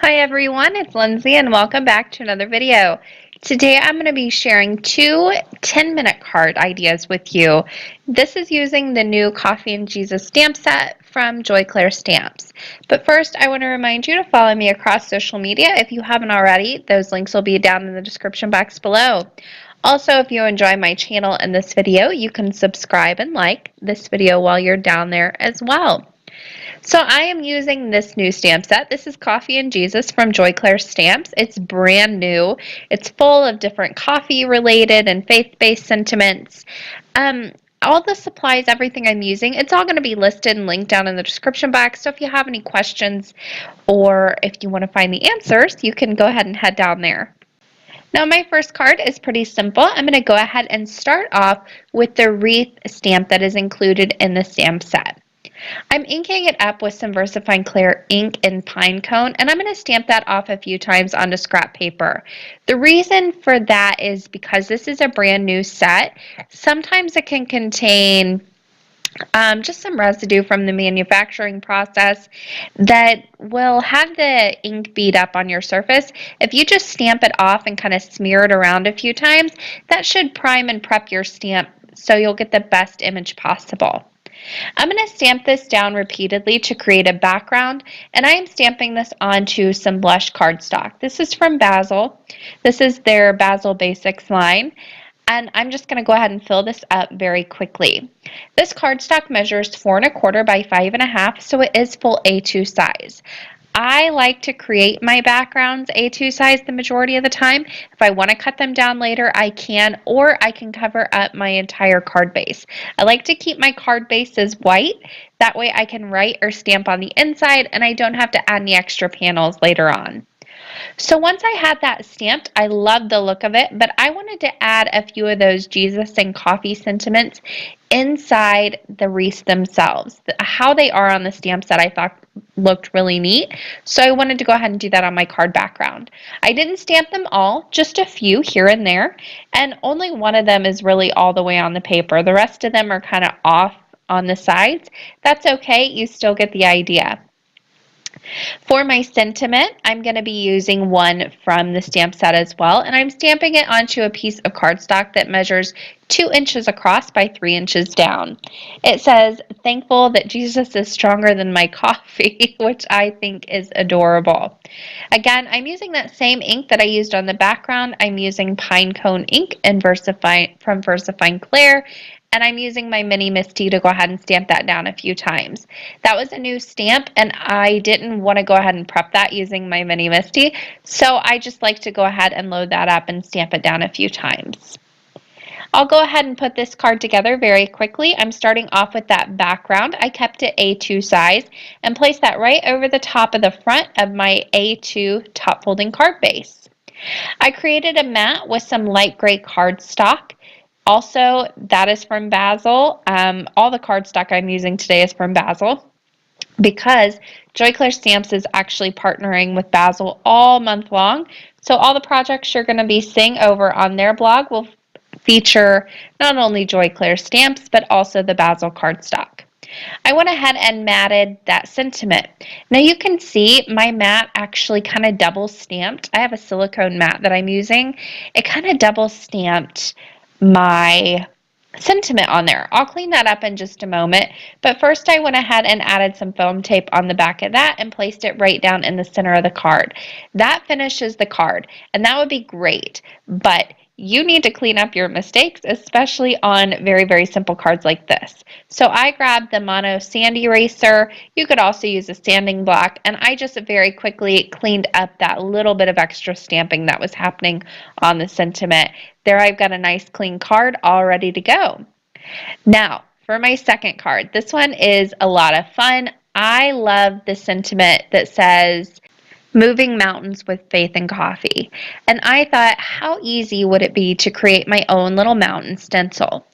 Hi everyone, it's Lindsay and welcome back to another video. Today I'm going to be sharing two 10-minute card ideas with you. This is using the new Coffee and Jesus stamp set from Clair Stamps. But first I want to remind you to follow me across social media if you haven't already. Those links will be down in the description box below. Also, if you enjoy my channel and this video, you can subscribe and like this video while you're down there as well. So I am using this new stamp set. This is Coffee and Jesus from Clair Stamps. It's brand new. It's full of different coffee-related and faith-based sentiments. All the supplies, everything I'm using, it's all going to be listed and linked down in the description box. So if you have any questions or if you want to find the answers, you can go ahead and head down there. Now my first card is pretty simple. I'm going to go ahead and start off with the wreath stamp that is included in the stamp set. I'm inking it up with some VersaFine Clair ink and pine cone, and I'm going to stamp that off a few times onto scrap paper. The reason for that is because this is a brand new set. Sometimes it can contain just some residue from the manufacturing process that will have the ink bead up on your surface. If you just stamp it off and kind of smear it around a few times, that should prime and prep your stamp so you'll get the best image possible. I'm going to stamp this down repeatedly to create a background, and I am stamping this onto some blush cardstock. This is from Basil. This is their Basil Basics line, and I'm just going to go ahead and fill this up very quickly. This cardstock measures 4 1/4 by 5 1/2, so it is full A2 size. I like to create my backgrounds A2 size the majority of the time. If I want to cut them down later, I can, or I can cover up my entire card base. I like to keep my card bases white. That way I can write or stamp on the inside and I don't have to add any extra panels later on. So once I had that stamped, I loved the look of it, but I wanted to add a few of those Jesus and coffee sentiments inside the wreaths themselves. How they are on the stamp set I thought looked really neat, so I wanted to go ahead and do that on my card background. I didn't stamp them all, just a few here and there, and only one of them is really all the way on the paper. The rest of them are kind of off on the sides. That's okay, you still get the idea. For my sentiment, I'm going to be using one from the stamp set as well, and I'm stamping it onto a piece of cardstock that measures 2 inches across by 3 inches down. It says, "Thankful that Jesus is stronger than my coffee," which I think is adorable. Again, I'm using that same ink that I used on the background. I'm using pine cone ink and from VersaFine Clair, and I'm using my Mini Misty to go ahead and stamp that down a few times. That was a new stamp, and I didn't want to go ahead and prep that using my Mini Misty, so I just like to go ahead and load that up and stamp it down a few times. I'll go ahead and put this card together very quickly. I'm starting off with that background. I kept it A2 size and placed that right over the top of the front of my A2 top folding card base. I created a mat with some light gray cardstock. Also, that is from Basil. All the cardstock I'm using today is from Basil because Clair Stamps is actually partnering with Basil all month long. So all the projects you're going to be seeing over on their blog will feature not only Clair Stamps, but also the Basil cardstock. I went ahead and matted that sentiment. Now you can see my mat actually kind of double stamped. I have a silicone mat that I'm using. It kind of double stamped my sentiment on there. I'll clean that up in just a moment, but first I went ahead and added some foam tape on the back of that and placed it right down in the center of the card. That finishes the card, and that would be great, but you need to clean up your mistakes, especially on very, very simple cards like this. So I grabbed the Mono Sand Eraser. You could also use a sanding block, and I just very quickly cleaned up that little bit of extra stamping that was happening on the sentiment. There I've got a nice clean card all ready to go. Now, for my second card, this one is a lot of fun. I love the sentiment that says, "Moving mountains with faith and coffee." And I thought, how easy would it be to create my own little mountain stencil?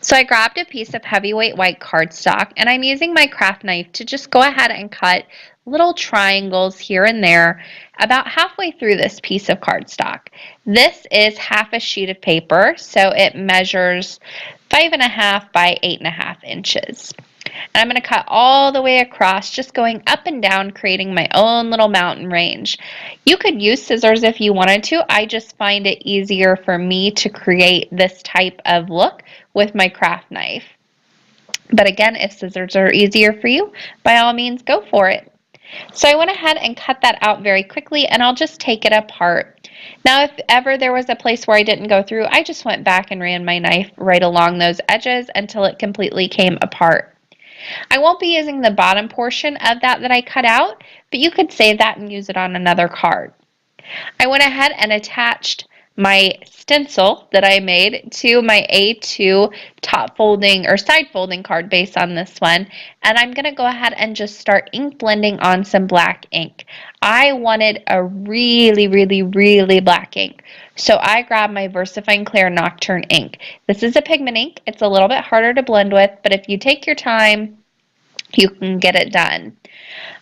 So I grabbed a piece of heavyweight white cardstock, and I'm using my craft knife to just go ahead and cut little triangles here and there about halfway through this piece of cardstock. This is half a sheet of paper, so it measures 5 1/2 by 8 1/2 inches. And I'm going to cut all the way across, just going up and down, creating my own little mountain range. You could use scissors if you wanted to. I just find it easier for me to create this type of look with my craft knife. But again, if scissors are easier for you, by all means, go for it. So I went ahead and cut that out very quickly, and I'll just take it apart. Now, if ever there was a place where I didn't go through, I just went back and ran my knife right along those edges until it completely came apart. I won't be using the bottom portion of that I cut out, but you could save that and use it on another card. I went ahead and attached my stencil that I made to my A2 top folding or side folding card base on this one, and I'm going to go ahead and just start ink blending on some black ink. I wanted a really black ink, so I grabbed my VersaFine Clair Nocturne ink. This is a pigment ink. It's a little bit harder to blend with, but if you take your time, you can get it done.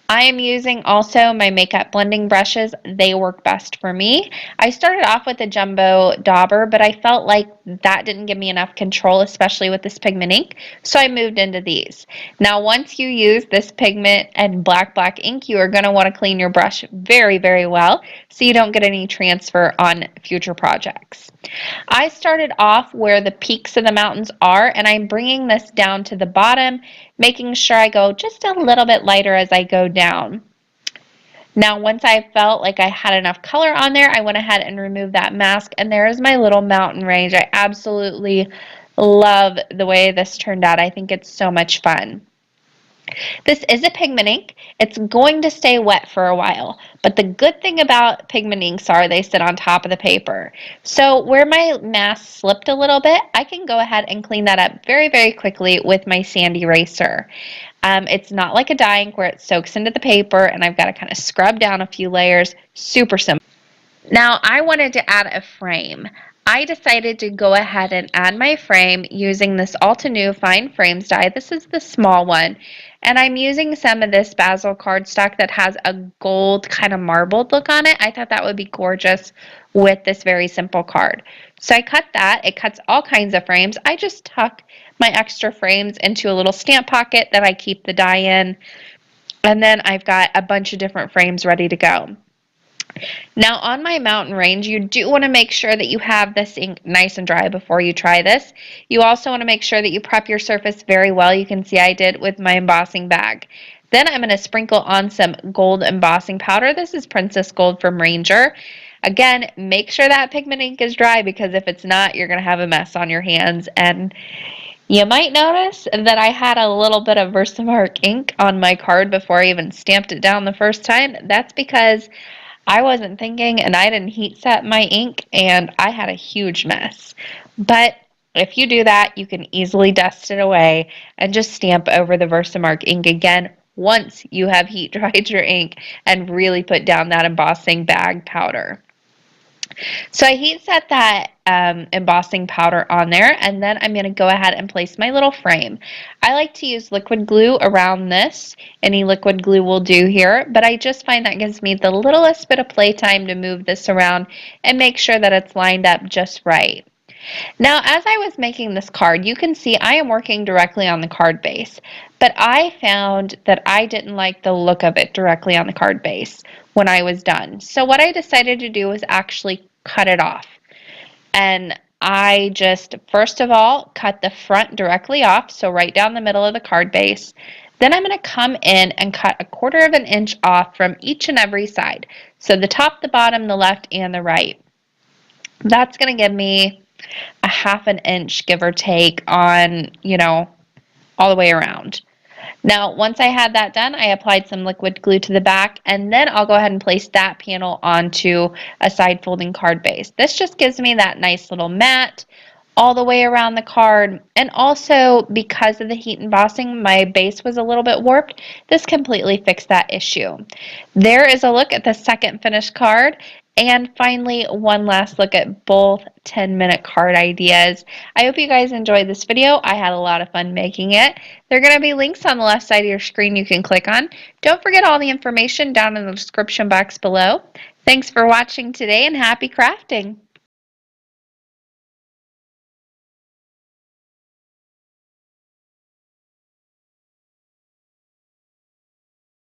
I am using also my makeup blending brushes. They work best for me. I started off with a jumbo dauber, but I felt like that didn't give me enough control, especially with this pigment ink, so I moved into these. Now, once you use this pigment and black ink, you are going to want to clean your brush very well so you don't get any transfer on future projects. I started off where the peaks of the mountains are, and I'm bringing this down to the bottom, making sure I go just a little bit lighter as I go down. Now, once I felt like I had enough color on there, I went ahead and removed that mask, and there is my little mountain range. I absolutely love the way this turned out. I think it's so much fun. This is a pigment ink. It's going to stay wet for a while, but the good thing about pigment inks are they sit on top of the paper. So where my mask slipped a little bit, I can go ahead and clean that up very quickly with my sand eraser. It's not like a dye ink where it soaks into the paper and I've got to kind of scrub down a few layers. Super simple. Now I wanted to add a frame. I decided to go ahead and add my frame using this Altenew Fine Frames die. This is the small one. And I'm using some of this basil cardstock that has a gold kind of marbled look on it. I thought that would be gorgeous with this very simple card. So I cut that. It cuts all kinds of frames. I just tuck my extra frames into a little stamp pocket that I keep the die in. And then I've got a bunch of different frames ready to go. Now on my mountain range, you do want to make sure that you have this ink nice and dry before you try this. You also want to make sure that you prep your surface very well. You can see I did with my embossing bag. Then I'm going to sprinkle on some gold embossing powder. This is Princess Gold from Ranger. Again, make sure that pigment ink is dry because if it's not, you're going to have a mess on your hands. And you might notice that I had a little bit of Versamark ink on my card before I even stamped it down the first time. That's because I wasn't thinking and I didn't heat set my ink and I had a huge mess. But if you do that, you can easily dust it away and just stamp over the Versamark ink again once you have heat dried your ink and really put down that embossing bag powder. So I heat set that embossing powder on there, and then I'm going to go ahead and place my little frame. I like to use liquid glue around this. Any liquid glue will do here, but I just find that gives me the littlest bit of playtime to move this around and make sure that it's lined up just right. Now, as I was making this card, you can see I am working directly on the card base, but I found that I didn't like the look of it directly on the card base when I was done. So what I decided to do was actually cut it off. And I just, first of all, cut the front directly off, so right down the middle of the card base. Then I'm going to come in and cut 1/4 of an inch off from each and every side. So the top, the bottom, the left, and the right. That's going to give me a 1/2 inch, give or take, on, all the way around. Now, once I had that done, I applied some liquid glue to the back, and then I'll go ahead and place that panel onto a side folding card base. This just gives me that nice little mat all the way around the card, and also because of the heat embossing, my base was a little bit warped. This completely fixed that issue. There is a look at the second finished card. And finally, one last look at both 10-minute card ideas. I hope you guys enjoyed this video. I had a lot of fun making it. There are going to be links on the left side of your screen you can click on. Don't forget all the information down in the description box below. Thanks for watching today and happy crafting!